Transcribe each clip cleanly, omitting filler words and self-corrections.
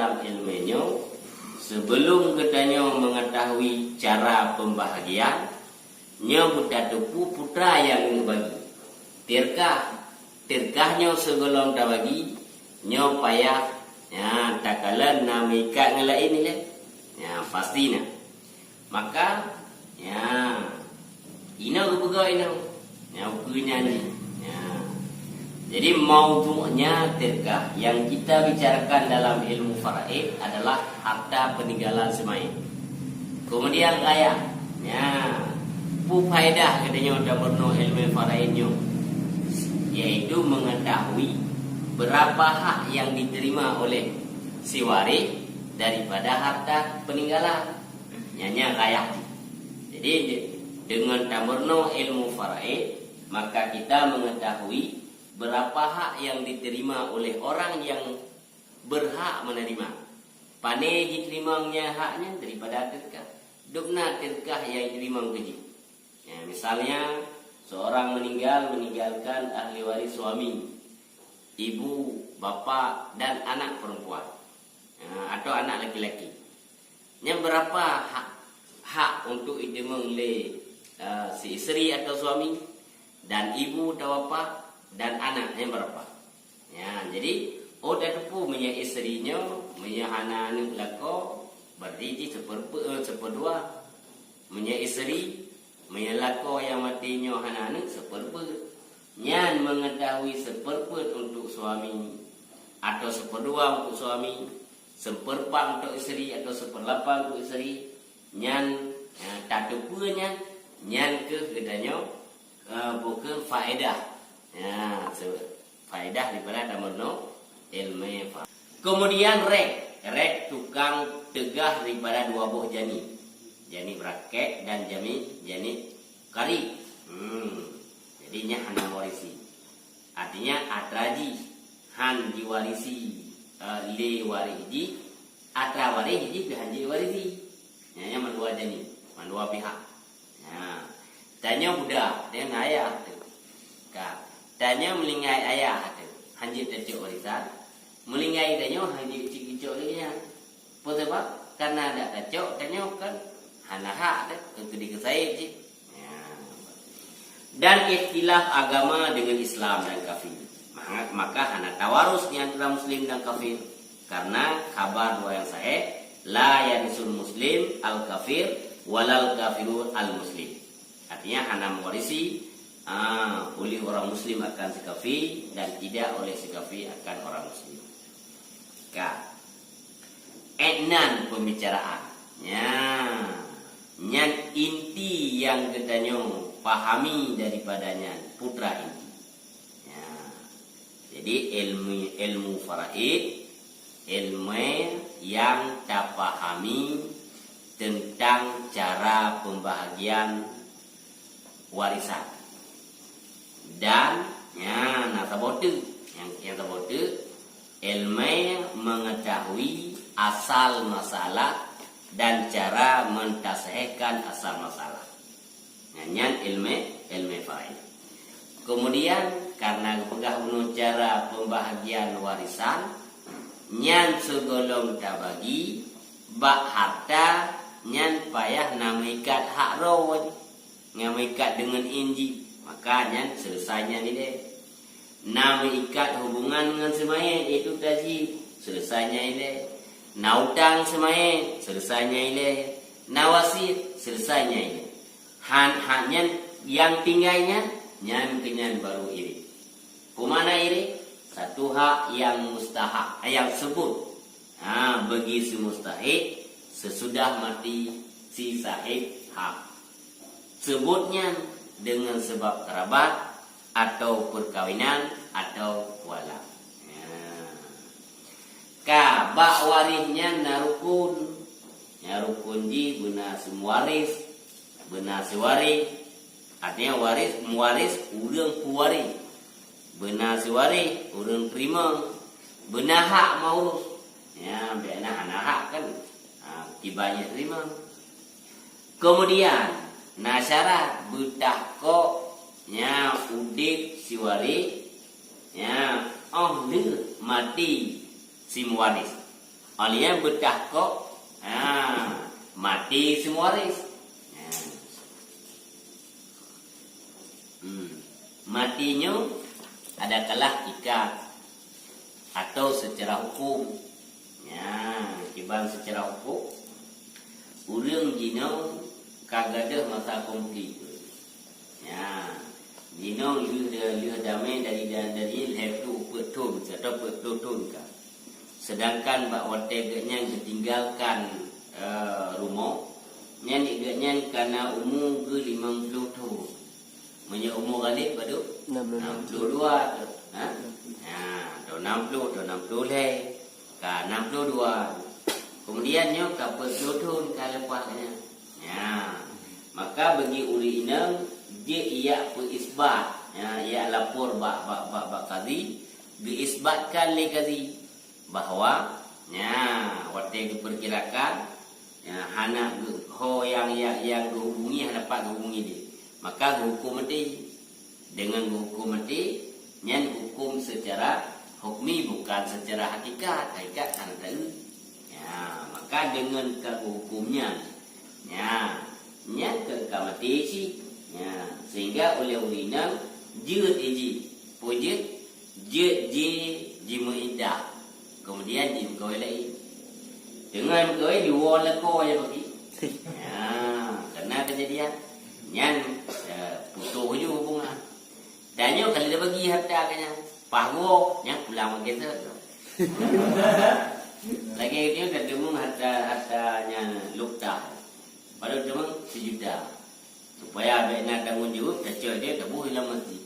dalam ilmunya, sebelum katanya mengetahui cara pembahagian, nya buta tupu putra yang bagi. Tirkahnya segolong dah bagi, nya payah, ya takalan namika ngelain ni, ya pastinya. Maka, ya, ina uga ina, ya ukunya ni. Jadi maudu'nya tirkah yang kita bicarakan dalam ilmu faraid adalah harta peninggalan semai. Kemudian raya, ya, faedah katanya udah berno ilmu faraidnya, yaitu mengetahui berapa hak yang diterima oleh si waris daripada harta peninggalan, nyanya raya. Jadi dengan tamerno ilmu faraid, maka kita mengetahui berapa hak yang diterima oleh orang yang berhak menerima. Pane diterimanya haknya daripada tirkah. Dukna tirkah yang diterima keji. Ya, misalnya seorang meninggalkan ahli waris suami, ibu, bapa dan anak perempuan, ya, atau anak laki-laki. Yang berapa hak untuk diterima oleh si isteri atau suami dan ibu atau bapa dan anaknya berapa? Ya, jadi dah tepu punya isterinya, punya anak lako berarti seperdua. Punya isteri, punya lako yang matinya anak seperdua. Nyan mengetahui seperempat untuk suami atau seperdua untuk suami, seperempat untuk isteri atau seperlapan untuk isteri. Nyan tak tepunya, nyan ke katanya bukan faedah. Ya, faedah daripada tamerno ilmu. Kemudian rek tukang tegah daripada dua buah jani braket dan jani kari. Jadinya hana warisi. Artinya atraji han diwarisi le wariji, atra wariji hanji warisi. Ya, yang dua jani, dua pihak. Ya. Tanya budak dengan ayah. Tanya melingai ayah tu, hanjit tercuk warisan. Melingai tanya hanjit cik-cik dia. Sebab karena ada tercuk tanya kan hana hak tu untuk dikesai cik. Ya. Dan ikhtilaf agama dengan Islam dan kafir. Maka hana tawarus ni antara muslim dan kafir. Karena kabar dua yang sahih, la yarisul muslim al kafir walal kafirun al muslim. Artinya hana mewarisi oleh orang muslim akan si kafir dan tidak oleh si kafir akan orang muslim. Enan pembicaraan. Nyan inti yang katanya pahami daripadanya putra inti. Ya. Jadi ilmu faraid, ilmu yang tak pahami tentang cara pembahagian warisan. Dan yang terbote ilmu mengetahui asal masalah dan cara mentasihkan asal masalah. Nyan ilmu faraid. Kemudian karena pegah cara pembahagian warisan, nyan segolong tabagi bak harta nyan payah namikat hak rawan, ngamikat dengan inji. Makanya selesainya ni deh. Nama ikat hubungan dengan semayat itu tadi selesainya ini. Nautang semayat selesainya ini. Nawasir selesainya ini. Hanya yang tinggalnya nyan kenyan baru iri. Pemana iri? Satu hak yang mustahak, yang sebut. Bagi si mustahik sesudah mati si sahib hak. Sebutnya dengan sebab kerabat atau perkawinan atau wala. Bak warisnya narukun ji guna semuaris, benar sewaris. Artinya waris muaris urang puwaris. Benar sewaris urang terima. Benar hak maurus. Ya, benar anak hak kan. Tibanya terima. Kemudian syarat betah kok nya udik si waris nya ni mati si muwaris Alian betah kok mati semua waris. Matinya ada kalah ikat atau secara hukum. Kibang secara hukum urang jino kagadah masa komplit. Jino liu damai dari letu petun atau petun ka. Sedangkan bak wateganya ditinggalkan rumah nya diganya karena umur ke 50 tahun. Punya umur kali pada 62 tu. Tu 60 leh. Ka 62. Kemudiannya ka 40 tahun ka lepasnya. Maka bagi uli inang dia ia perisbat. Ia lapor bak qadi diisbatkan oleh qadi bahawa waktu diperkirakan hana ho yang dihubungi dapat dihubungi dia. Maka hukum mati dengan hukum mati nyan hukum secara hukmi bukan secara hakikat kan tahu. Maka dengan hukumnya nyan ke mati si sehingga oleh ulinang jeut iji pojit jeut ji muidah kemudian ji koi lai dengan koi diwol leko ya bagi karena kejadian nyan putus je hubungan. Dan nyo kalau dia bagi harta kanya pago nya pulang begitu. Lagi dia dah demung hartanya lukta. Pada demung 1 juta. Supaya abek nak tanggung jawab kacau dia tak boleh hilang mati.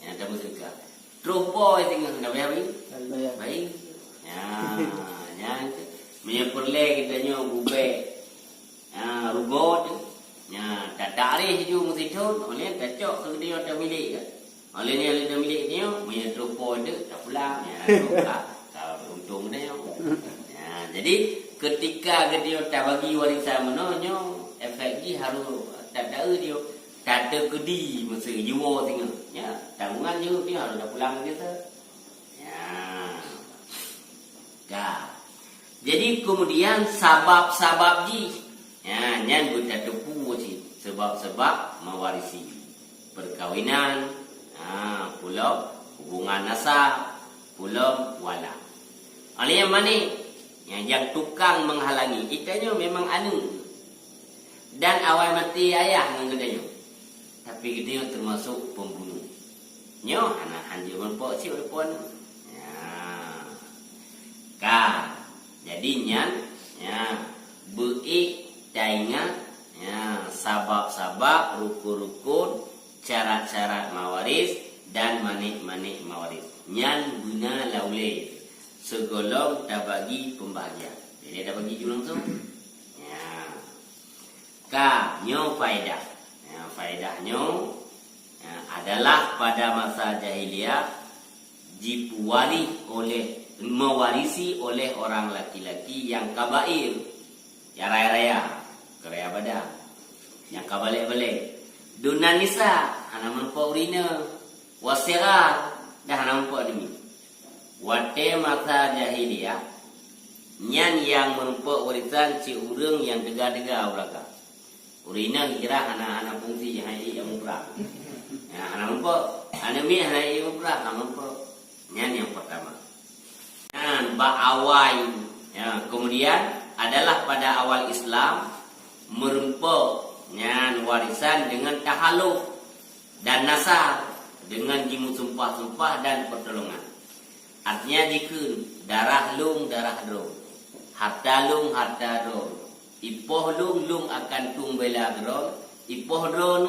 Yang tak bersedekah. Terus boy tengah nak bayar baik. Baik. Menyepurle kita nyo bubek. Rugot. Tak tarik je mesti tu. Oleh kacau ke dia tak milik kan. Oleh ni ada milik dia, punya teropon dia tak pulang. Tak untung dia. Jadi ketika dia tak bagi warisan menonyo, efek dia harus tak tahu dia. Tak terkedi masa jiwa tengah. Tanggungan dia harus dah pulang kita. Jadi kemudian sabab-sabab ji. Nyan buta tepu ji. Sebab-sebab mewarisi perkawinan, pulau hubungan nasab, pulau wala. Oleh yang mana yang tukang menghalangi kitanya memang anu. Dan awal mati ayah dengan gedanya. Tapi gedanya termasuk pembunuh. Nyo anak hanjur menpok si depan. Jadi nyan beik daingat sabab-sabab rukun-rukun syarat-syarat mawaris dan manik-manik mawaris. Nyan guna laule segolong tak bagi pembahagian. Jadi dah bagi je langsung. Nyo faedah. Faedahnya adalah pada masa jahiliyah mewarisi oleh orang laki-laki yang kabair, yang raya-raya, keraya badan, yang kabalik-balik. Dunan nisa, hana menpok urina, wasirar, dah hana menpok demi. Wate masa jahiliyah, nyan yang menpok warisan si urang yang dega-dega belaka. Urina kira hana fungsi yang muprak. Hana menpok, hana mi hana muprak, hana menpok. Nyan yang pertama. Ba'awai. Kemudian adalah pada awal Islam merempok warisan dengan tahaluf dan nasar dengan jimu sumpah-sumpah dan pertolongan. Artinya jika darah lung dro, harta lung harta dro, ipoh lung akan tung bela dro, ipoh dron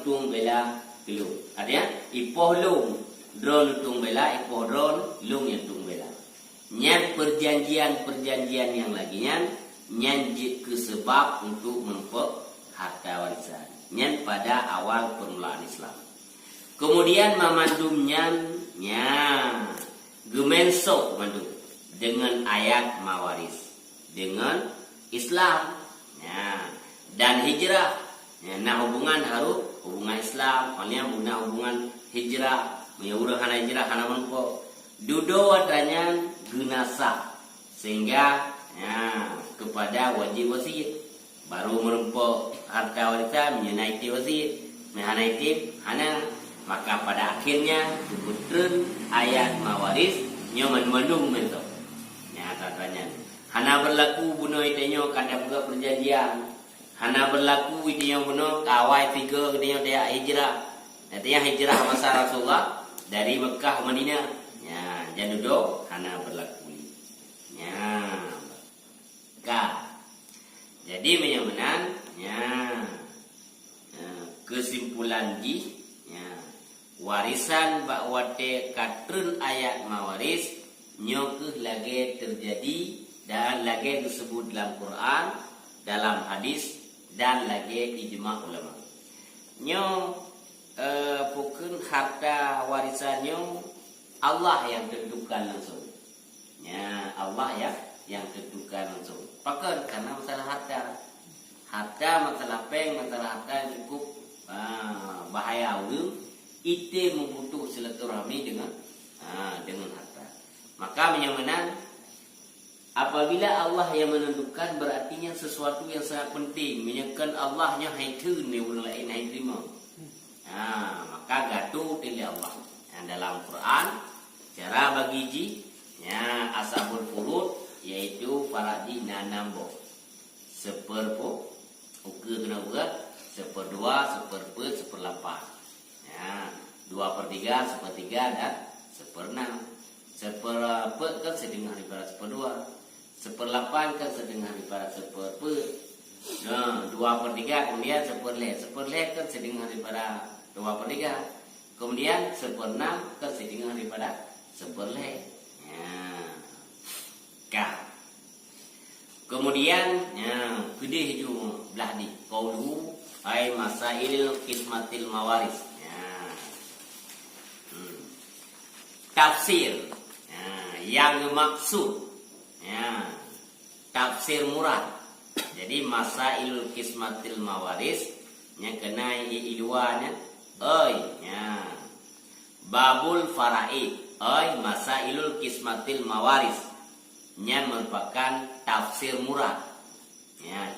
tung bela lung. Artinya ipoh lung dron tung bela, ipoh dron lung yang tung bela. Nyan perjanjian yang lagi nyan ke sebab untuk mempok harta warisan. Nyan pada awal permulaan Islam. Kemudian memandumnya gemensok mandum dengan ayat mawaris dengan Islam dan hijrah. Nah hubungan harus hubungan Islam, oleh hubungan hijrah, menyuruh hana hijrah hana mempok. Dudo wadanya genasa sehingga kepada wajib wasiat. Baru merumpuk harta warisan menaiki wasiat, menaiki hana. Maka pada akhirnya kebetulan ayat mawaris nyo mandung mento. Katanya hana berlaku bunuh itinyo kada buka perjanjian. Hana berlaku itinyo bunuh kawai tiga itinyo dia hijrah. Nantinya hijrah masa Rasulullah dari Mekah ke Madinah. Jangan duduk hana berlaku. Jadi menyamanan kesimpulan warisan bakwate katrun ayat mawaris nyokeh lagi terjadi dan lagi disebut dalam Quran, dalam hadis dan lagi ijma ulama. Bukan harta warisannya Allah yang tentukan langsung. Allah yang tentukan langsung. Bahkan karena masalah harta. Masalah peng, masalah harta yang cukup bahaya ulun. Itu membutuh silaturahmi dengan harta. Maka menyamanan apabila Allah yang menentukan berartinya sesuatu yang sangat penting. Menyekan Allahnya haitun ni orang lain hai terima. Maka gaduh pilih Allah. Dalam Quran cara bagi ji ashabul furud yaitu faradi nanambo. Seperpo ukur kena buat seperdua, seperempat, seperlapan. 2/3, 1/3 dan 1/6. Seperempat kan setengah daripada 1/2. 1/8 kan setengah daripada 1/4. 2/3 kemudian 1/4. 1/4 kan setengah daripada 2/3. Kemudian 1/6 kan setengah daripada 1/4. Kemudian kedih itu belah di qaulu ai masail qismatil mawaris. Tafsir yang dimaksud tafsir murad. Jadi masailul qismatil mawaris yang kena iluannya babul faraid masailul qismatil mawaris nya merupakan tafsir murad.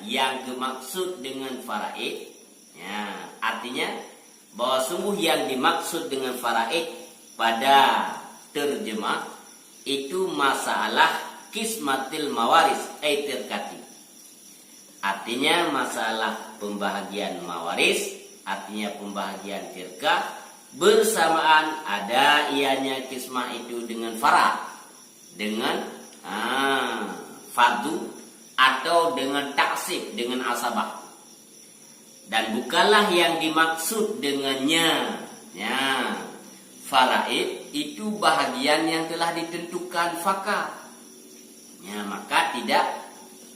Yang dimaksud dengan faraid artinya bahwa sungguh yang dimaksud dengan faraid pada terjemah itu masalah qismatil mawaris terkati. Artinya masalah pembahagian mawaris, artinya pembahagian firqah bersamaan ada ianya qismah itu dengan farad, dengan fardu atau dengan taksib, dengan asabah. Dan bukanlah yang dimaksud dengannya faraid itu bahagian yang telah ditentukan fakar. Maka tidak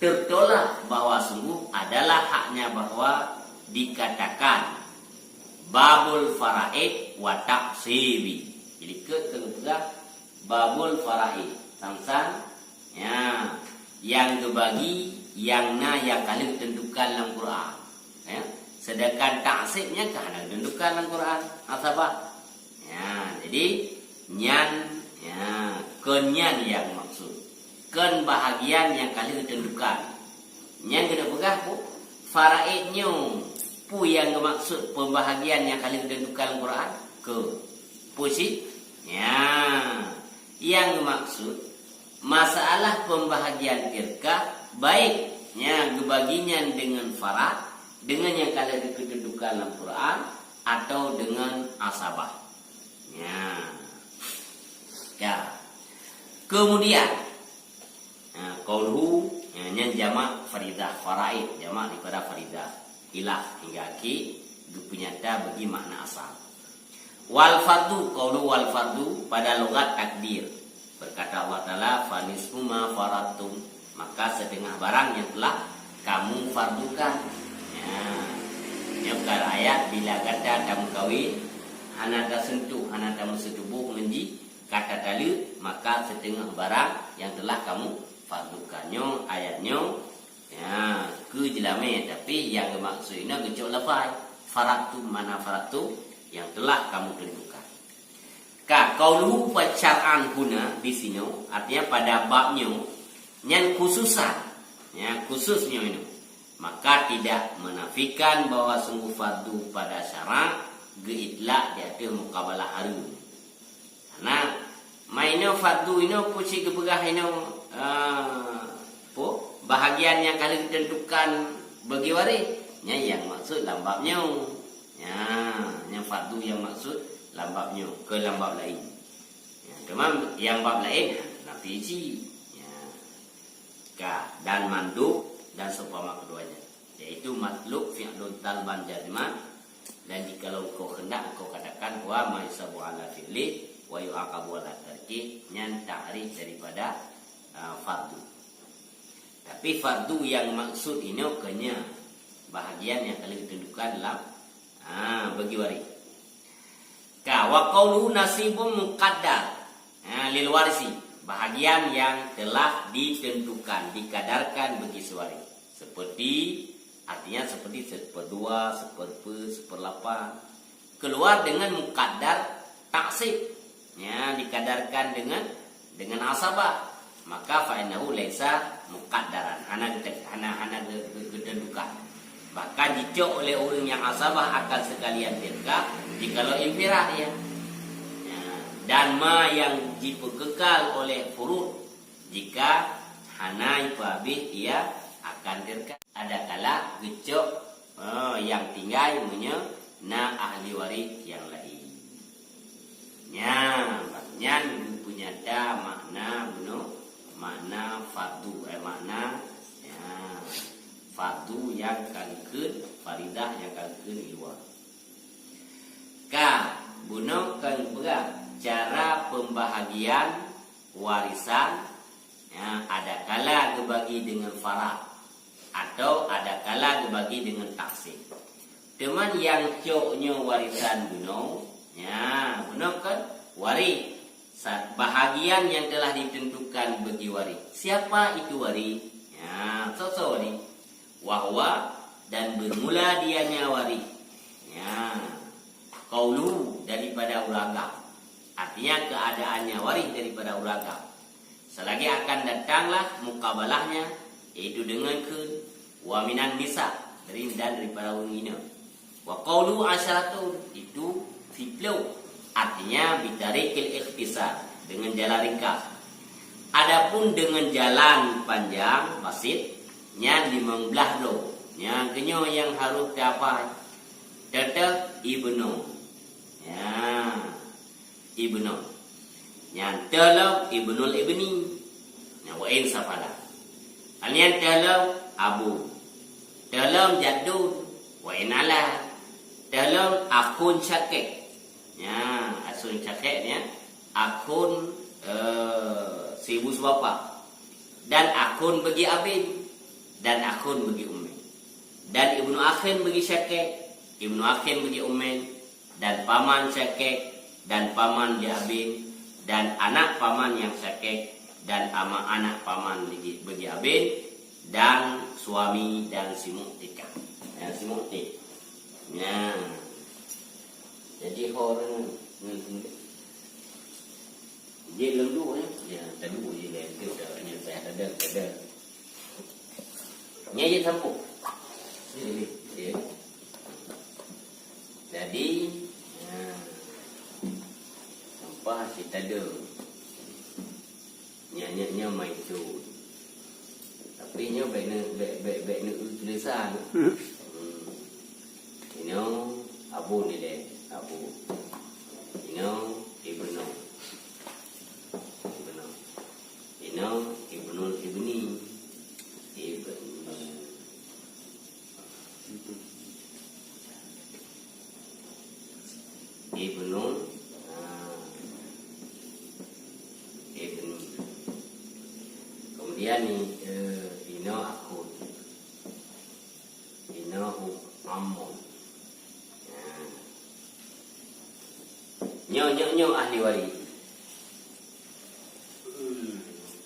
tertolak bahwa sungguh adalah haknya bahwa dikatakan babul faraid wa taksibi. Jadi kemudian babul faraid samsan yang dibagi yang kalian tentukan dalam Quran. Sedangkan taksibnya karena ditentukan dalam Quran asabah. Jadi kenyan yang maksud, ken bahagian yang kalian tentukan. Nyan kena pegah pu faraidnya pu yang maksud pembahagian yang kalian tentukan dalam Quran ke pusi yang maksud masalah pembahagian firqah baiknya kebaginya dengan farad, dengan yang kalian ditentukan dalam Quran atau dengan asabah. Kemudian qauluhu yang jamak faridah faraid, jamak daripada faridah ilah hingga ki punyata bagi makna asal. Wal fardu qaulu wal fardu pada logat takdir. Berkata Allah Taala fanisfu ma faratum, maka setengah barang yang telah kamu fardukan. Bukan ayat bila kata kamu kawin hana tak sentuh, hana tak mensetubuh menji kata tali, maka setengah barang yang telah kamu fardukannya ayatnya ke jelame, tapi yang maksudnya kecok lafai faratu mana faratu yang telah kamu tentukan. Qauluhu fa syar'an huna di sini artinya pada babnya Nyan khususan, ya, khususnya ini. Maka tidak menafikan bahwa sungguh fardu pada syarak geitlah dia ada mukabalah haru. Karena maino fardu ino pusi keberah ino bahagian yang kali ditentukan bagi waris nya yang maksud lambabnya ya, yang fardu yang maksud lambabnya ke lambab lain ya, cuma yang bab lain nafi ya, dan mandub dan seumpama keduanya, yaitu matlub fi'lun talban jazman. Dan jikalau kau hendak kau katakan wa ma yusabu ala fi'li wa yu'aqabu ala tarki, nyan ta'rif daripada fardu. Tapi fardu yang maksud ini kenya bahagian yang kali ditentukan dalam bagi waris. Ka wa qawlu nasibun muqaddar lil warisi, bahagian yang telah ditentukan, dikadarkan bagi sewaris. Seperti artinya seperti seperdua, seperdelapan keluar dengan muqaddar taksib, ya, dikadarkan dengan asabah, maka fa innahu laisa muqaddaran, hana ditentukan. Bahkan dicok oleh orang yang asabah akan sekalian tilka jikalau infirah ya. Dan ma yang dipekekal oleh furud jika hana ifabih ia akan tilka. Ada kala gecok yang tinggal punya na ahli waris yang lain. Nya punya da makna bunuh makna fardu makna ya, fardu yang kalkeun, faridah yang kalkeun luar. Ka bunuh kan berat cara pembahagian warisan ya, ada kala dibagi dengan farad atau ada kala dibagi dengan taksib. Teman yang coknya warisan bunuh ya, bunuh kan waris bahagian yang telah ditentukan bagi waris. Siapa itu waris? Ya, sosok waris. Wahwa dan bermula dianya waris. Ya, qaulu daripada uraga. Artinya keadaannya waris daripada uraga. Selagi akan datanglah mukabalahnya, yaitu dengan wa minan nisa daripada wanita. Wa qaulu asyaratun itu 10. Artinya bitarikil ikhtisar, dengan jalan ringkas. Adapun dengan jalan panjang basit nya 15 lo. Nya kenyo yang harus dapat tetap ibnu. Ya. Ibnu. Nya telok ibnul ibni. Nya wa in safala. Alian telok abu. Telok jadud wa in ala. Telok akun syakik. Ya, asun cakeknya akun ibu sebapa dan akun bagi abin dan akun bagi ummin dan ibnu akhin bagi syakek, ibnu akhin bagi ummin dan paman syakek dan paman bagi abin dan anak paman yang syakek dan anak paman bagi abin dan suami dan si mu'tikah dan si mu'tik. Ya. Jadi orang dia lendu ya, tadi je lah tu dah ni saya ada. Nya je sambung. Ya. Jadi sampah si tada. Nya mai tu. Tapi nya baik tulisan. Ini abu ni deh. Abu, ibnu, ibni, kemudian ino aku, ino amun. Nyo ahli waris.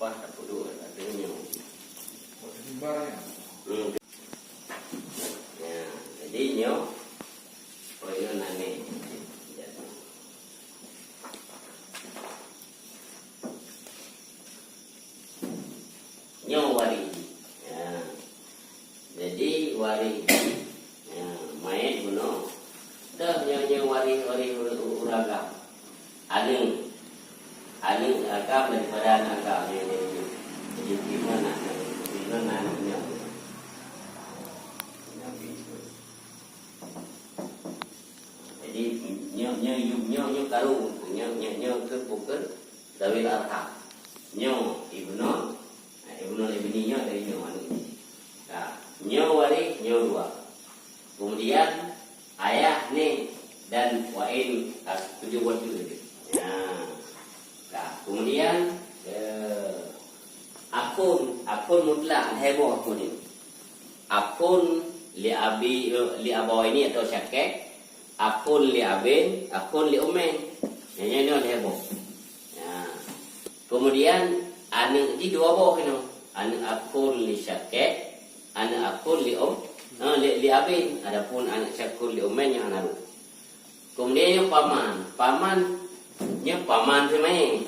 Wah, tak perlu ada nyo. Ya, jadi nyo ini nane. nyo wari. Ya. Jadi wari ya, mai guna dah nyo wari uraga. Anu agam daripada agam ni. Jadi gimana nyo. Jadi nyo karu nyo ke bukan Dawil Arham. Nyo ibnu ibninya dari nyo anu. Nah, nyo wari nyo dua. Kemudian ayah ni dan wain 7 buat juga. Nah, kemudian akun mutlak heboh akun ini. Akun li abawaini atau syakek, akun li abin, akun li ummin. Ini heboh. Nah, kemudian anu di dua bawah ini. Anu akun li syakek, anu akun li li abin. Adapun anak syakun li ummin yang naruh. Kemudian yang paman semai.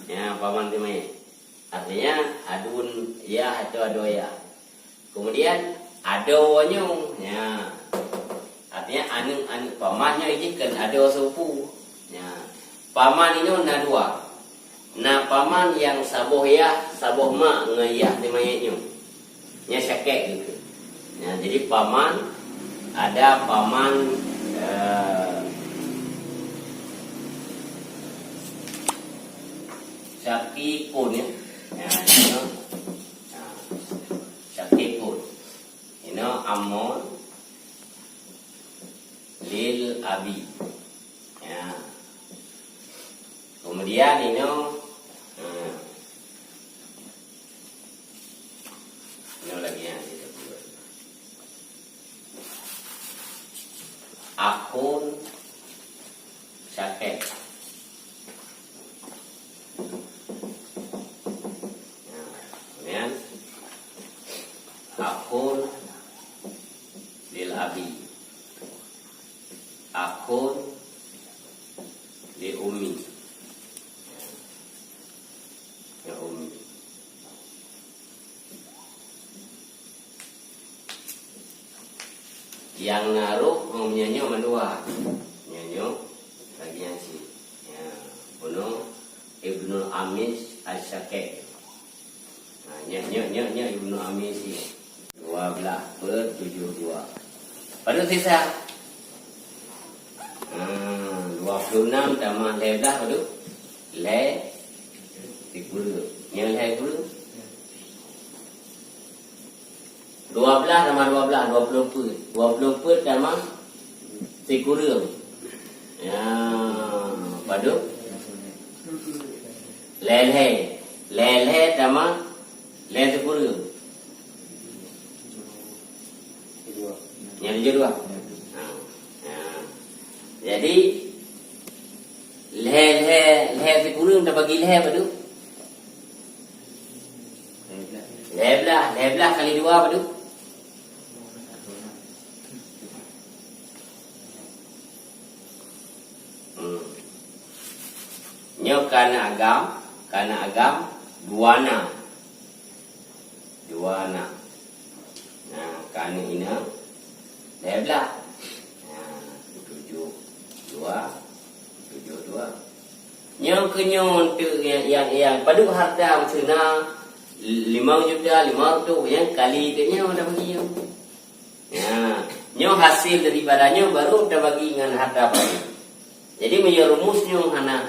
Ya, paman semai. Artinya adun ya atau ado ya. Kemudian adonya ya. Artinya anu pamannya ijikan ado sepupu. Ya. Paman ini na dua. Nah, paman yang saboh ya, saboh mak ngayah semayanya. Nya syakek gitu. Ya, jadi paman ada paman syakikun ya. Syakikun. Ini amon lil abi. Ya. Kemudian ini lagi ya. Akun syakik. Kemudian akun lil abi. Akun li ummi. Ya ummi. Yang naruh menyanyi mendua. Nyanyo lagi yang si. Ya, Ibnu Amis Al-Syakik. Nah, nyanyo Ibnu Amis si 12/72. Pada sisa 26 tambah 11 pada le 30. Yang le 30. 12 tambah 12 20 tambah 30. Ya, pada lele tambah le 10. Yang kedua. Jadi le 10 dah bagi le pada 11 kali 2 pada nyo kana agam duana. Nah, kana ina 11. Nah, 72. Nyo kenyo untuk yang pada harta macam 5 juta, 500 yang kali ke nyo dah bagi nyo. Ya, nyo hasil daripadanya baru dah bagi dengan harta apa. Jadi menyerumusnya hana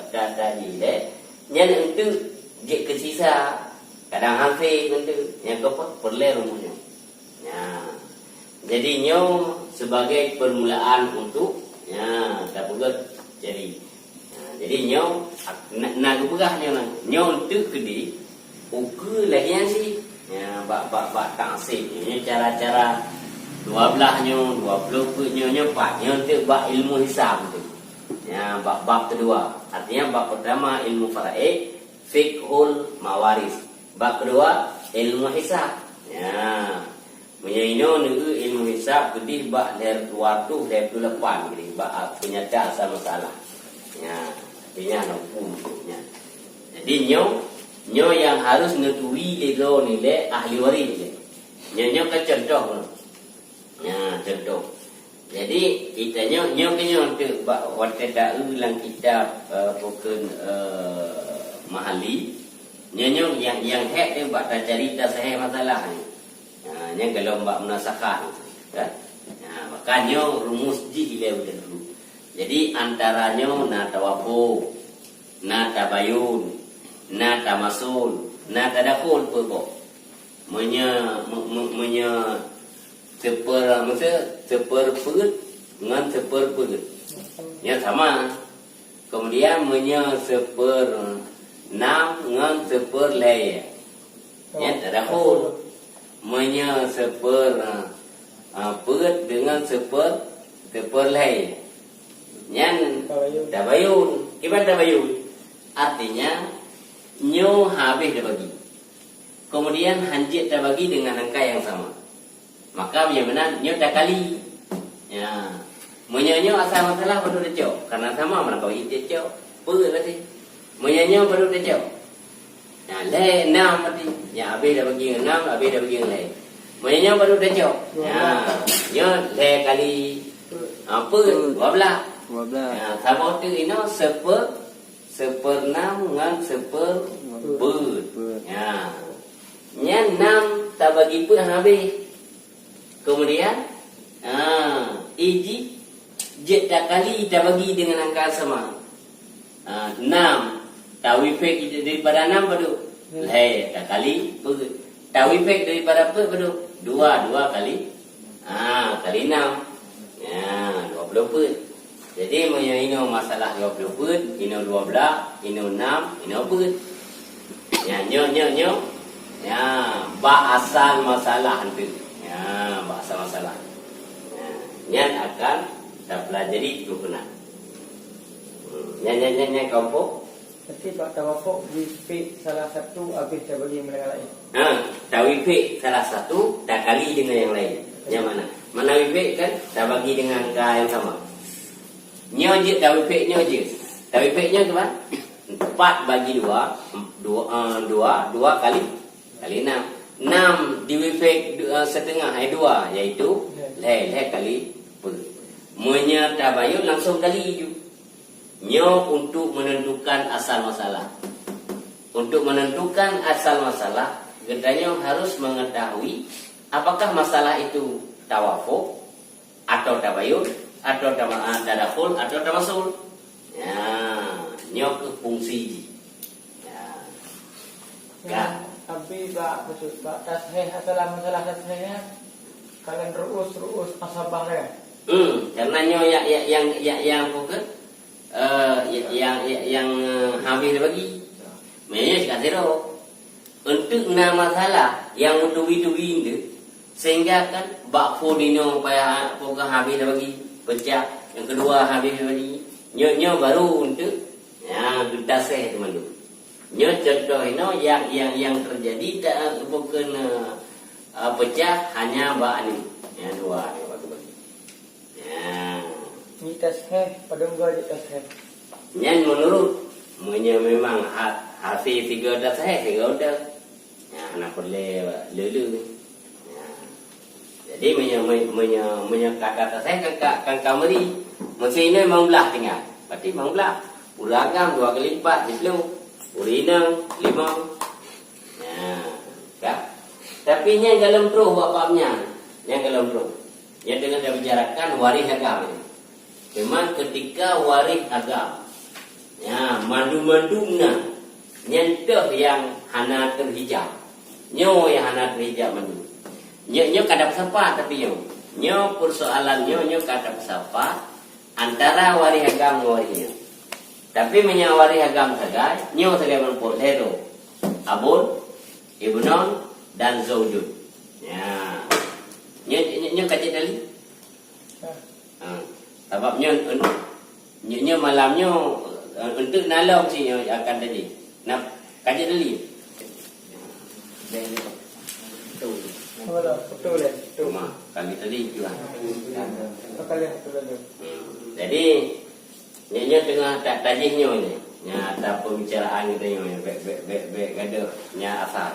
tadi deh. Nyan itu je ke sisa kadang hampir itu yang kepat perle rumusnya. Ya. Jadi nyo sebagai permulaan untuk ya dapat jadi. Jadi nyo nak berah nyo untuk kedi ukur lagi yang si ya bak taksib ni cara-cara 12 nyo 20 nyo 4 nyo untuk bab ilmu hisab tu. Ya bab kedua. Artinya bab pertama ilmu faraid, fiqhul mawaris. Bab kedua ilmu hisab. Ya. Menyaino nu ilmu hisab kedih bab dari 228 kedih bab penyata asal masalah. Ya, artinya hukumnya. Jadi nyo Nyo yang harus ngetui lego ni le ahli waris le. Nyo ke contoh. Ya, contoh. Jadi kita nyo untuk waktu dah ulang kita bukan mahali. Nyo yang hek dia buat cerita saya masalah ni. Nya kalau mbak menasakah kan. Maka nyo rumus ji le dulu. Jadi antaranya na tawafu, na tabayun, na tamasul, na tadakul pun. Menya seperput dengan seperput. Ya sama. Kemudian menya seper enam dengan seperlay. Ya tadakul. Menya seper put dengan seperlay. Nyan tabayun. Gimana tabayun? Artinya nyo habis dah bagi. Kemudian hanjit dah bagi dengan angka yang sama. Maka bagaimana nyo dah kali. Ya. Menyanyo asal masalah baru dah jauh. Karena sama mana kau itu jauh. Apa tadi? Menyanyo baru dah jauh. Ya, le 6 tadi. Ya, habis dah bagi 6, habis dah bagi le. Menyanyo baru dah jauh. Ya. Nyo le kali apa? 12. Ya, sama tu ini seper 6 dengan seper ber. Ya. Nya 6 tak bagi pun habis. Kemudian iji jet tak kali tak bagi dengan angka sama. 6 tawifik daripada 6 padu. Leh tak kali ber. Tawifik daripada apa padu? 2 kali. Kali 6. Ya, 20 pun. Jadi ini masalah 20 pun, ini 12, ini 6, ini pun. Ya, nyo. Ya, bak asal masalah tu. Ya, bak asal masalah. Ya, akan kita pelajari itu kena. Nyanyi kelompok. Nanti bak tawafuk wifik salah satu habis dah bagi dengan yang lain. Tawifik salah satu tak kali dengan yang lain. Yang mana? Mana wifik kan tak bagi dengan angka yang sama. Nyo je tawifik je. Tawifiknya tu kan? 4 bagi 2 kali 6. 6 diwifik setengah 2 iaitu le kali per. Menya tabayun langsung kali ju. Nyo untuk menentukan asal masalah. Untuk menentukan asal masalah, katanya harus mengetahui apakah masalah itu tawafuk atau tabayun atau tadakul atau tamasul. Ya, nyo ke fungsi. Ya. Tapi bak betul bak tasheh asal masalah tashehnya kalian ruus asabah ya. Karena nyo yang bukan yang habis bagi. Maknanya sekarang untuk masalah yang tuwi-tuwi itu sehingga kan bak fodino payah pokok habis bagi pecah. Yang kedua habis bagi. Nyo baru untuk kita seh teman-teman. Nyo contoh ini yang terjadi tak bukan pecah hanya bak ni. Yang dua ni waktu bagi. Ya. Ni tasheh pada gua di tasheh. Yang menurut memang hasil tiga dah saya tiga dah. Ya, anak boleh lelu. Ya. Jadi kata saya kan kamari mesin ini membelah tinggal. Berarti membelah. Uragam 2 kali 4 10. Urina 5. Ya, tak. Tapi yang dalam pro bapaknya, yang dalam pro. Yang dengan dia bicarakan waris agama ini. Memang ketika waris agama, ya mandu-mandumna nyentuh yang hana terhijab. Nyo yang hana terhijab mandu. Nyo kadap sapa tapi nyo persoalan nyo kadap sapa antara waris agama warisnya. Tapi menyawari agam sagai, nyo sagai menumpuk lero, abun, ibnon dan zaujud. Ya, nyo kacik tali. Sebab nyo malamnya untuk nalam si nyo akan tadi. Nak kacik tali. Betul ya. Cuma kali tadi juga. Kalian betul. Jadi nyo tengah tak tajihnya ini. Ya, ada pembicaraan kita yang baik ada nya asal.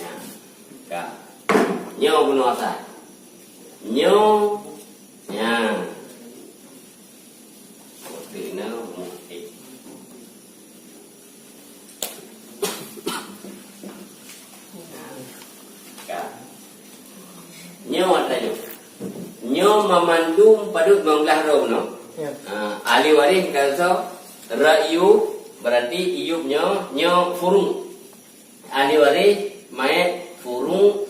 Ya. Ka. Nyo bunuh asal. Nyo ya. Okey, now Nyo tanya. Nyo memandung padut manglah rom no. Ya. Ahli waris kalau ra'yu berarti iyub nyo furung. Ahli waris mayat furung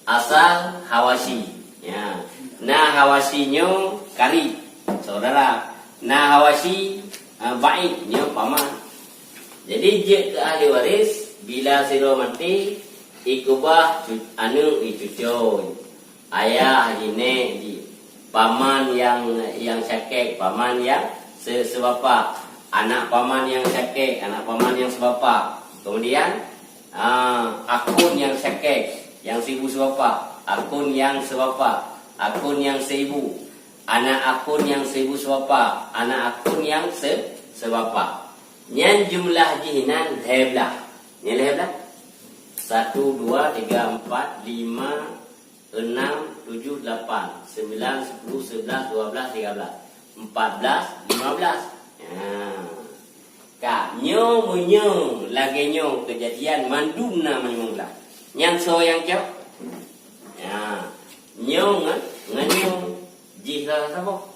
asal hawasi. Ya. Nah hawasi nyo kari saudara. Nah hawasi baik nyo paman. Jadi je ke ahli waris bila siro mati ikubah anu icucoy. Ayah ini paman yang sakit, paman yang sebapa, anak paman yang sakit, anak paman yang sebapa. Kemudian akun yang sakit, yang seibu sebapa, akun yang sebapa, akun yang seibu, anak akun yang seibu sebapa, anak akun yang sebapa. Nyan jumlah jihinan heblah. Nyan heblah. 1 2 3 4 5 6, 7, 8, 9, 10, 11, 12, 13, 14, 15. Kak, nyo lagi nyo kejadian mandum na menyunglah. Yang so yang cok. Ya. Nyo nganyo jihla sabo.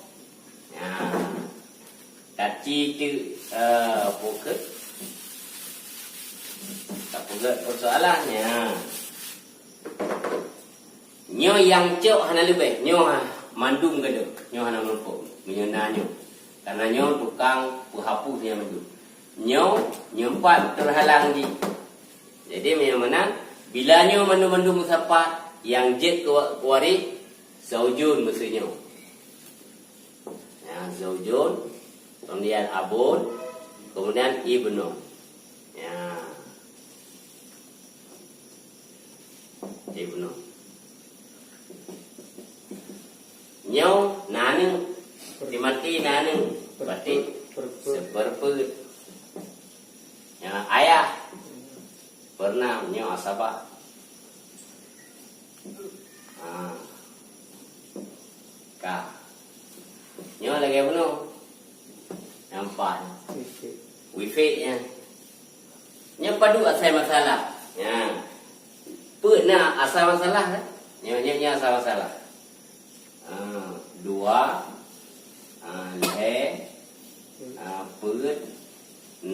Ya. Kaci tu poket. Tak poket persoalannya. Nyo yang cok hana lebih, nyo mandum gado, nyo hana melupuk, menyena nyo. Karena nyo tukang penghapus yang mandum. Nyo empat terhalang di. Jadi mana bila nyo mandum musafat yang jet kuari zaujun maksudnya. Ya, zaujun, kemudian abun, kemudian ibnu. Ya. Ibnu. Nyo naneng dimati naneng berarti seperput. Ya, ayah pernah nyo asaba. Ka nyo lagi bunuh nampak wifi ya. Nyo padu asal masalah. Ya. Pernah asal masalah kan? Nyo asal masalah. 2 le put 6 8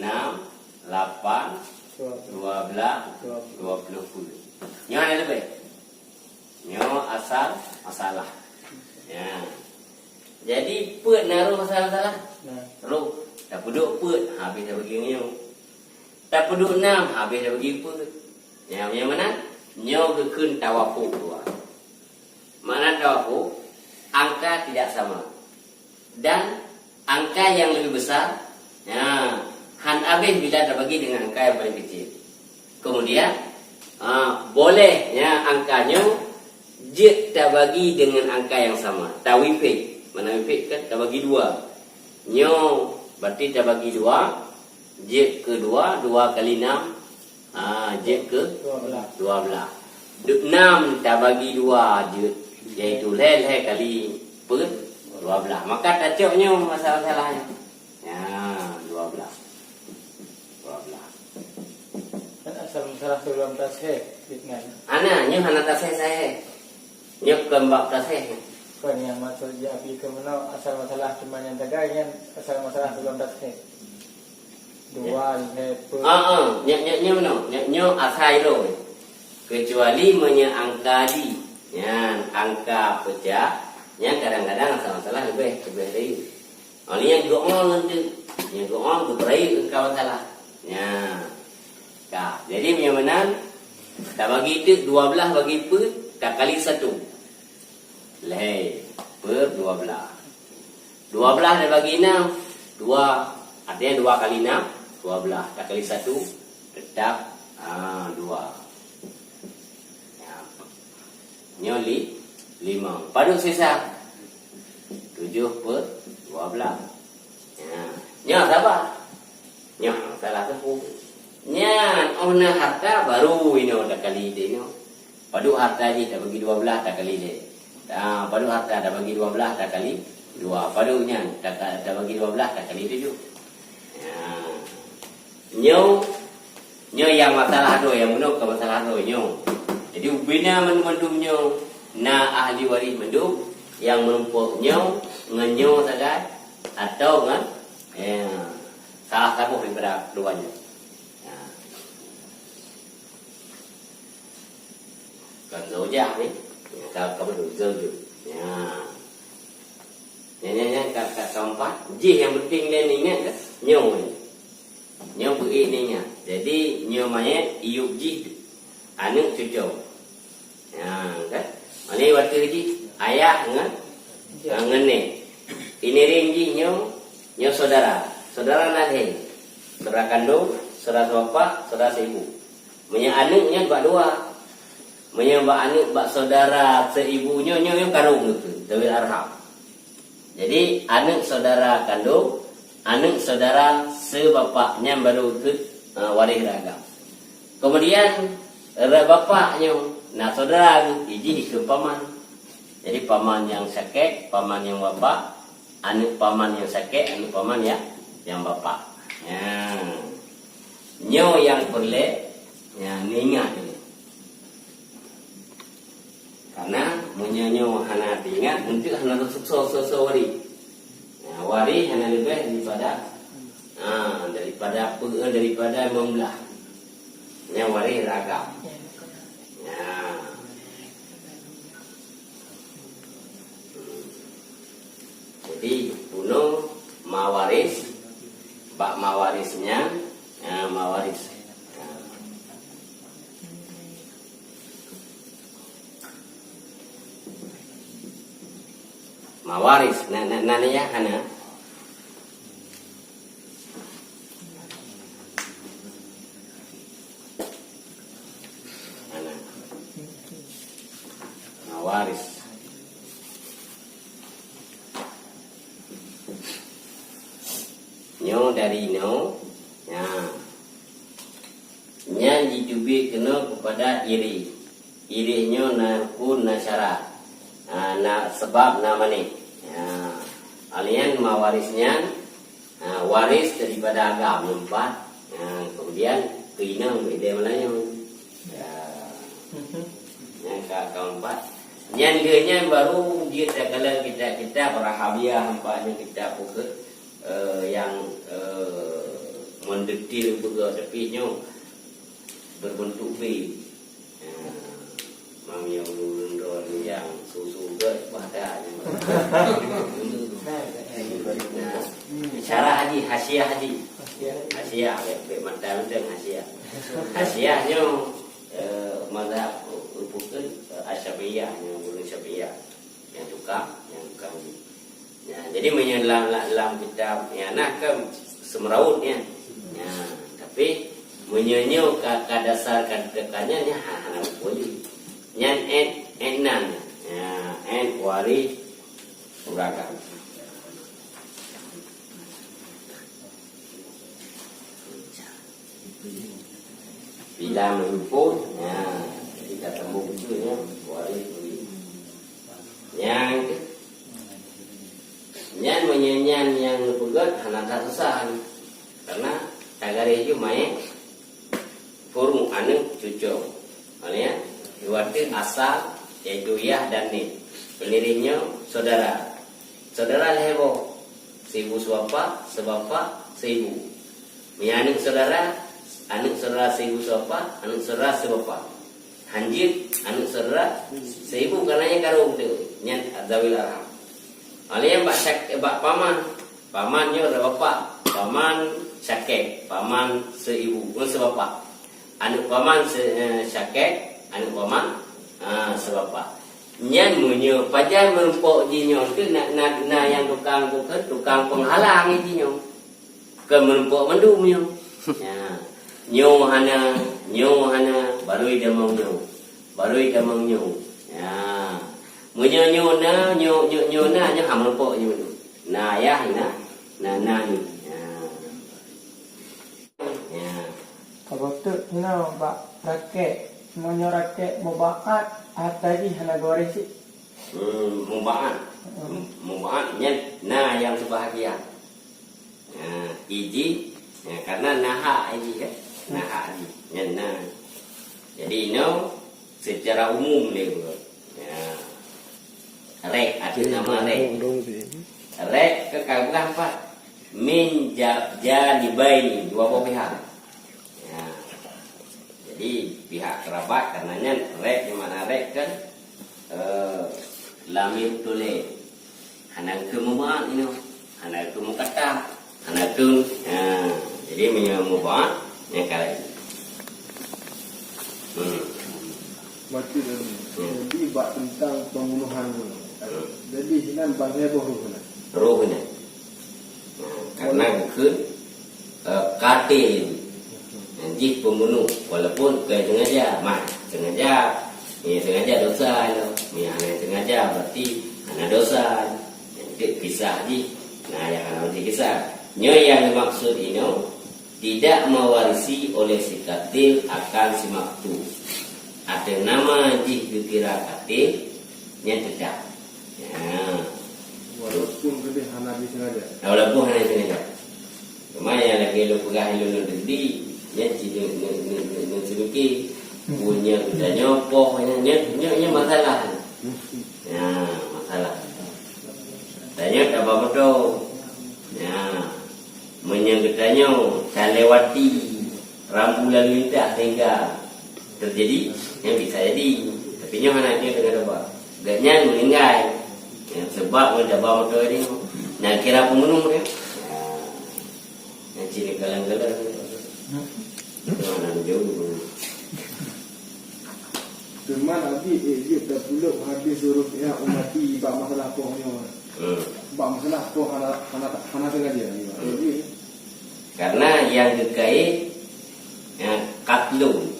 12 20 put. Nyo ada lebih. Nyo asal masalah. Ya. Jadi put naruh masalah. Ru tak puduk put habis dah bagi nyo. Tak puduk 6 habis dah bagi put. Yang mana? Nyo gekun tawafu dua. Mana tawafu? Angka tidak sama. Dan angka yang lebih besar, ya, han abih bila terbagi dengan angka yang paling kecil. Kemudian boleh ya angkanya je terbagi dengan angka yang sama. Tawifik, mana wifik kan terbagi 2. Nyo berarti terbagi 2. Je ke 2, 2 kali 6, je ke 12. 6 terbagi 2 je. Iaitu leh kali per 12. Maka tacoknya masalah-masalahnya. Ya, 12. Kan asal masalah sebelum tasih fitnah. Anaknya hana tasih saya. Nyok kembak tasih. Kan yang maksud jadi ke mana asal masalah cuma yang tegaknya asal masalah sebelum tasih. 2 le per. Nyok mana? Nyok asai lo. Kecuali angka di. Ya, angka pecah, yang kadang-kadang masalah lebih dari. Ini yang goong nanti, yang goong berai engkau salah. Ya, kak. Jadi memang tak bagi itu 12 bagi per tak kali 1. Leh per 12. 12 dah bagi 6, 2 artinya 2 kali 6, 12 tak kali 1 tetap 2. Nyo 5. Padu sisa 7/12. Ya. Nyo sabar. Nyo salah tepu. Nya ona harta baru ino dah kali dia ino. Padu harta ni dah bagi 12 dah kali dia. Padu harta dah bagi 12 dah kali 2. Padu nya dah bagi 12 dah kali 7. Ya. Nyo yang masalah tu, yang menuk ke masalah tu nyo. Jadi ubina mendum nyo na ahli waris mendum yang menumpuk nyo ngenyo saja atau ngan salah satu daripada keduanya. Còn dấu dạng ấy có một đội dơ được nha các keempat ji yang penting dan ingat nyo beri ni nya jadi nyo mayat iuk ji anu cucu kan ani waktu ji ayah ngan ni ini ring ji nyo saudara nadhe saudara kandung saudara bapa saudara ibu punya anaknya buat 2 menyembah anak bak saudara seibunya yang kandung itu Dawil Arham. Jadi anak saudara kandung, anak saudara sebapaknya baru itu waris ragam. Kemudian bapaknya, nah saudara iji ke paman. Jadi paman yang sakit, paman yang bapak, anak paman yang sakit, anak paman yang bapak. Ya. Nyo yang boleh, ya ingat ini. Karena menyanyo hana ingat untuk hana so wari. Nah, wari hana lebih daripada membelah. Yang wari ragam. Ya. Jadi kuno mawaris, bak mawarisnya, mawaris. Mawaris, nananya hana. Mawaris. Nyo dari no, ya. Nya dijubi kena kepada iri. Irinya nakun nasyarat. Sebab nama ni alian mawarisnya waris daripada agama 4 kemudian keinang beda malanya yang keempat yang kenya baru dia kalau kita berhabiah nampaknya kita pukul yang mendetil juga tapi nyo berbentuk B mami yang lulun yang susu ke pada cara haji hasiah mantan hasiahnya mazhab bukan Asy-Syafi'iyah yang guru Syafi'iyah yang tukang ya, jadi menyelam kitab ya nak ke semerautnya ya, tapi menyenyo ke dasar katakannya ya hana boleh nyan enan ya waris ragam. Bila mengumpul ya kita temu itu ya waris yang nyan menyanyian yang pegat hana tak susah karena tagare itu main forum anu cucu ya Iwati asal yaitu yah dan ni pelirinya saudara lehebo seibu sebapa seibu anak saudara seibu sebapa anak saudara sebapa hanjir anak saudara seibu karenanya karung tu nyan Dawil Arham alian bak pamannya ada bapa paman syakek paman seibu sebapa anak paman syakek anu paman sebab nyan munyo pajan merumpok jinyo tu nak yang tukang penghalang jinyo ke merumpok mendumnya ya nyo hana baru ida mau nyo ya Menyonyona nyonyona nya hampo je. Na ya na ni. Ya. Kalau tu no ba rakyat rakyat mubahat tadi hana goreng sih. Mubahat na yang sebahagia. Iji karena naha iji kan. Naha iji. Na. Jadi no secara umum ni. Rek ada nama rek. Rek kekabungan apa? Min janibaini dua pihak. Ya. Jadi pihak kerabat karenanya rek di mana rek kan lamir tole. Anak kemubahan ini, anak kemukata, anak tu. Jadi menyemubahan yang kali. Mati jadi bab tentang pembunuhan tu. Jadi hinan bangnya rohnya. Rohnya. Karena bukan katil jik pembunuh walaupun sengaja sengaja dosa lo. Sengaja berarti ada dosa. Jadi kisah ji. Nah yang nanti kisah. Nyo yang dimaksud ini tidak mewarisi oleh si katil akan si maktu. Ada nama jik dikira katil yang tidak. Walaupun gede hana disengaja. Walaupun hana disengaja. Kemana lagi lu pegang lu di yang sedikit punya kita nyopoh nya masalah. Ya masalah. Tanya apa betul? Ya menyangkutnya saya lewati rambu lalu lintas sehingga terjadi yang bisa jadi. Tapi nya mana dia dengan apa? Gaknya meninggal. Ya, sebab dia bawa motor ini nak kira pembunuh dia. Yang ciri galang-galang. Mana jauh. Teman abi dia tak pula hadis suruh ya umati bab masalah pohnya. Bab masalah poh hana sengaja ni. Karena yang terkait katlun.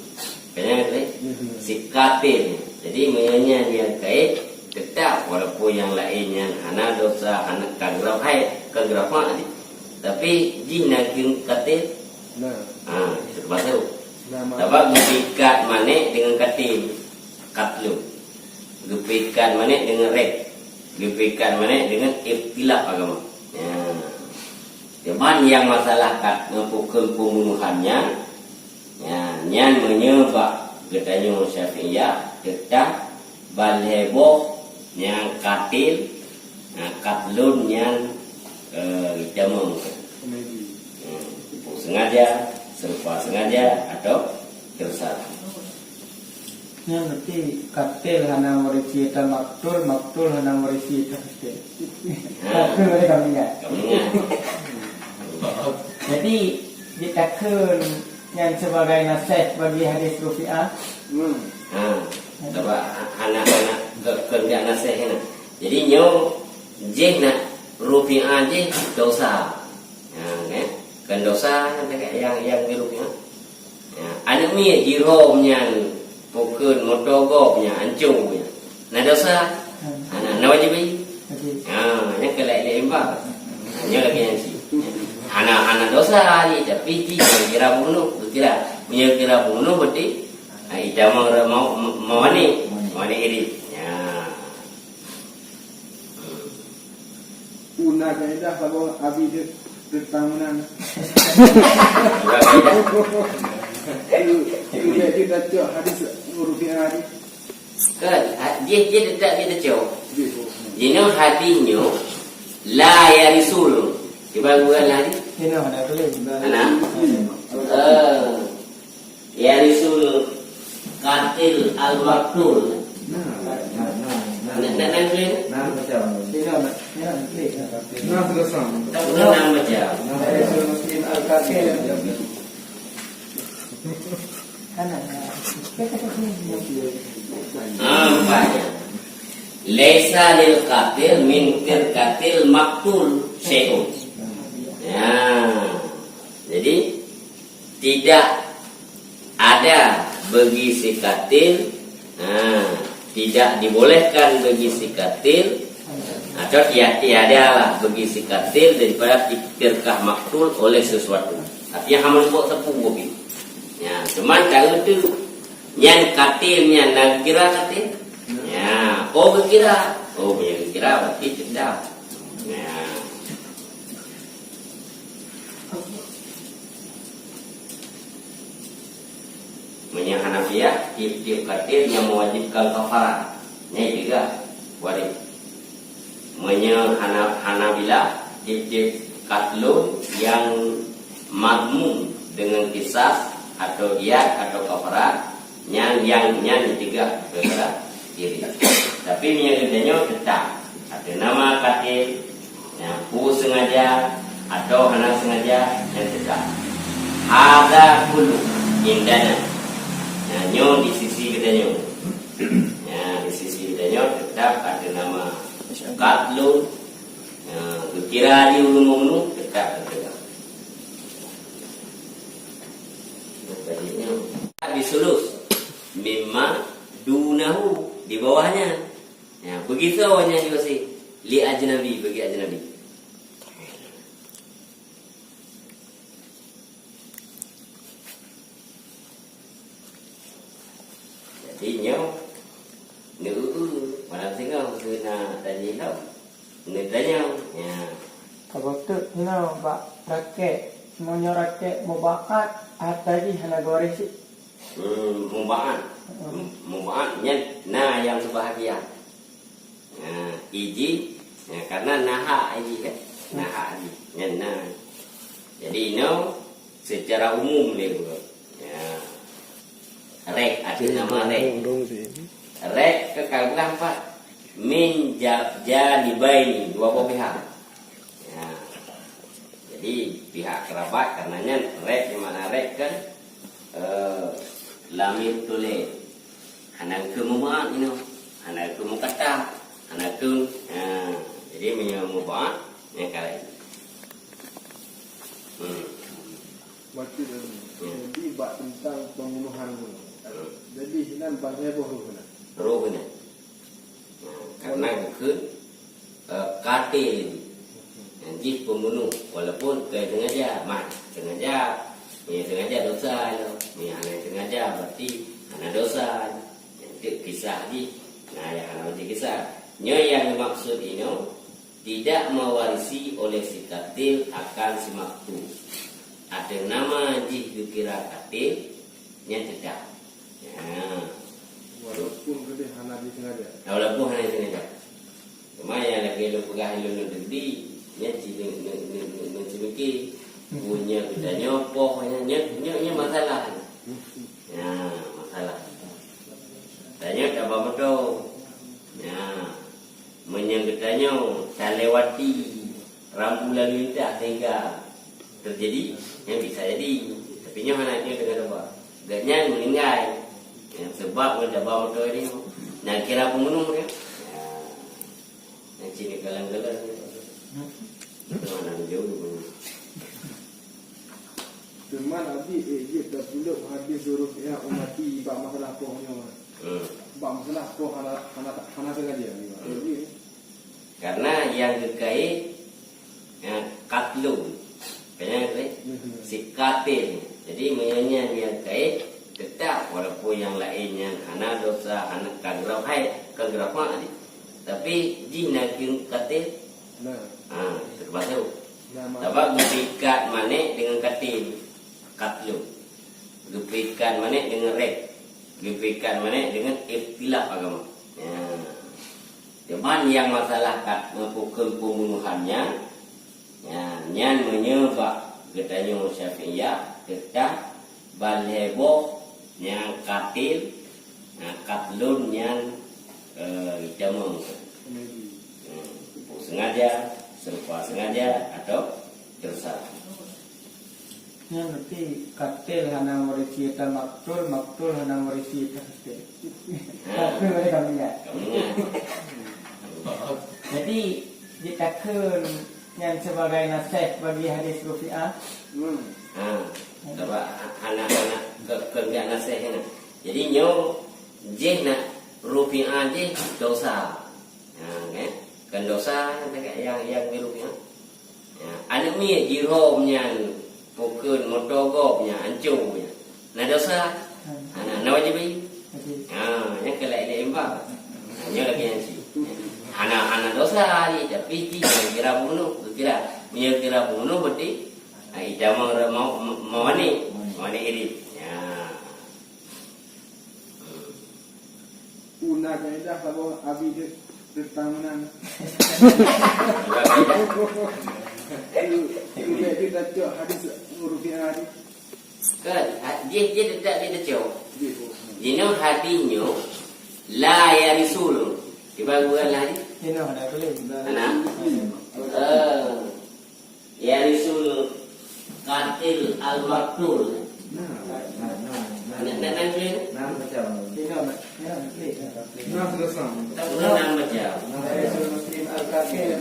Kenapa si katil. Jadi menyanyi dia kait tetap walaupun yang lainnya hana dosa hana kagraf ni tapi jinakin katil itu pasal sebab gepikat manik dengan katil katlu gepikat manik dengan rek gepikat manik dengan ikhtilaf agama cuman yang masalah kat melakukan pembunuhannya nyan menyebab katanya Syafi'iyah tetap balheboh yang katil, katlun yang jamu, sengaja, serupa sengaja atau tersalah. Yang berarti katil hana warisi eta maktul hana warisi eta katil. Maktul mereka ingat. Jadi ditakkan yang sebagai nasihat bagi hadis Rufi'ah. Sebab anak-anak kerja nasihat. Jadi nyo je nak Rufi'ah je dosa. Kan dosa yang di Rufi'ah. Anak ni jiromnya pukul motogopnya hancurnya. Nah dosa. Anak wajib ni. Yang kelai-kelai imbang. Nyo lagi yang si. Anak dosa ni tapi dia kira bunuh, kira bunuh berarti ida mau ni ini. Ya. Una kaedah kalau abi dia tertangunan. Dia kita cak hadis Rufi'ah ni. Kan dia tidak jauh. Ini hadisnya la yarisul. Coba bukan hadis. Ini ada boleh. Anak. Yarisul katil al-maktul. Nak boleh? Nah selesai. Tak boleh nama macam. Muslim al-katil. Banyak. Laisa lil katil min katil maktul syai'un. Ya. Jadi tidak ada bagi si katil tidak dibolehkan bagi si katil atau tiada lah bagi si katil daripada iktirkah maktul oleh sesuatu. Artinya hamal buat tepung kopi. Ya, cuman cara tu yang katilnya nak kira katil. Ya, berkira. Punya kira berarti tidak. Ya. Punya Hanafiyah tiap-tiap katil yang mewajibkan kafarah. Ini juga wajib. Punya Hanabilah tiap-tiap katlun yang madmum dengan kisah atau diat atau kafarah yang tiga perkara kiri. Tapi menyebutnya tetap ada nama katil yang sengaja atau hana sengaja yang tetap. Ada kulu indana. Nyo di sisi kita nyo. Ya, di sisi kita nyo tetap ada nama katlun. Kira di ulum tetap. Disulus mimma dunahu di bawahnya. Ya, begitu awalnya dikasih li ajnabi bagi ajnabi. Jadi nyo malam tengah kena tanya tau. Nak tanya. Ya. Kalau tu bak rakyat semuanya rakyat mubakat tadi hana goreng sih. Mubahatnya yang berbahagia. Iji karena naha iji kan. Naha iji. Jadi secara umum dia juga. Rek ada nama rek. Rek kekal berapa? Min janibaini dua pihak. Jadi pihak kerabat karenanya rek di mana rek kan lamir tule anak ke mubahat anak ke mukata anak ke jadi menyamubah yang kali Waktu jadi bab tentang pembunuhan tu. Jadi hinan bahasa roh benar karena ke katil jih pembunuh walaupun sengaja sengaja dosa lo, sengaja berarti anak dosa, itu kisah di, yang anak kisah. Yang dimaksud ini tidak mewarisi oleh si katil akan si maktul. Ada nama dikira katil yang tidak. Walaupun kita hana sengaja. Walaupun hana sengaja. Cuma yang lagi lo pegah lo negeri, yang mencibiki. Punya kita nyopoh nya masalah. Ya, masalah. Tanya apa betul? Ya. Menyang kitanya tak lewati rambu lalu lintas sehingga terjadi yang bisa jadi. Tapi nya anaknya dengan apa? Gaknya meninggal. Yang sebab ada bawa betul ini. Nak kira pembunuh dia. Ya. Yang sini galang-galang. Itu anak jauh dulu. Cuman Abi dia tak pula hadis suruh ya umati bab masalah pohnya. Bab masalah poh hana sengaja ni. Karena yang terkait katlun. Kayaknya si katil. Jadi menyanyi yang kait tetap walaupun yang lainnya hana dosa hana kagraf ni. Tapi jinakin katil. Termasuk. Sebab gupikat manik dengan katil. Katlu. Gupikan mana dengan rek. Gupikan mana dengan ikhtilaf agama. Cuman yang masalah hukum pembunuhannya yang menyebab katanya Syafi'iyah kita balheboh yang katil katlun yang jamung sengaja serupa sengaja atau tersalah. Yang nanti katil hana warisi eta maktul hana warisi eta katil. Tapi mereka ingat. Jadi ditakan yang sebagai nasihat bagi hadis Rufi'ah. Sebab anak-anak kerja nasihat ni. Jadi nyo jeh nak rupiah je dosa. Kan dosa yang rupiah. Anak mi jiromnya pukul motogopnya hancurnya. Nah dosa. Nah wajib ni. Yang kelak dia embang. Hanya lagi yang si. Anak dosa ni tapi kira bunuh, kira bunuh berarti ida mau ni ini. Ya. Una kaedah kalau abi dia tertangan. Itu dah cok hadis rupiah ni. Kan dia tidak cok. Dino hadisnya la yarisul. Dibagukan lagi. Ini ada boleh. Anak. Yarisul katil al-maktul. Nak boleh? Nam macam. Ini ada boleh. Nam selesai. Tak boleh nama macam. Rasul Muslim Al-Kafir.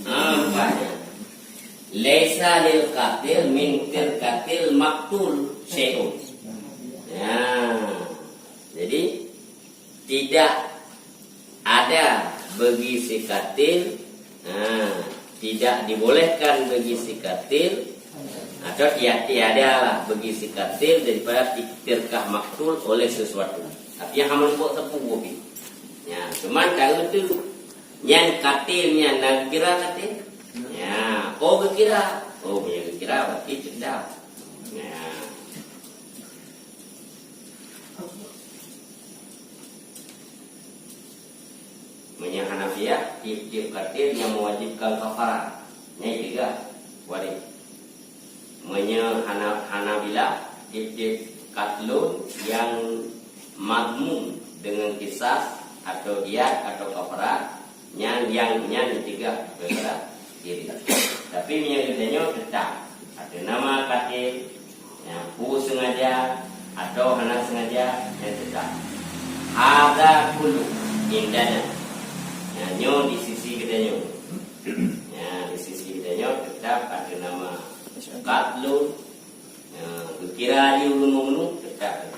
Maknanya laisa lil qatil min qatil maktul syai'un. Ya. Jadi tidak ada bagi si katil, tidak dibolehkan bagi si katil atau tiada lah bagi si katil daripada terkah maktul oleh sesuatu. Tapi yang hamal buat tepu gobi. Ya, cuma kalau tu yang katilnya nak kira katil. Ya, kau kira, punya kira berarti tidak. Ya. Menyak Hanafiyah, tiap-tiap katil yang mewajibkan kafarah. Ini tiga wajib. Menyak Hanabilah, tiap-tiap katlun yang madmum dengan kisah atau diat atau kafarah. Yang tiga berbeda diri. Tapi menyak tetap ada nama katil yang pu sengaja atau hana sengaja yang tetap. Ada kulu indana. Nyo di sisi kita nyo. Ya, di sisi kita nyo tetap ada nama katlun. Kira di ulun tetap.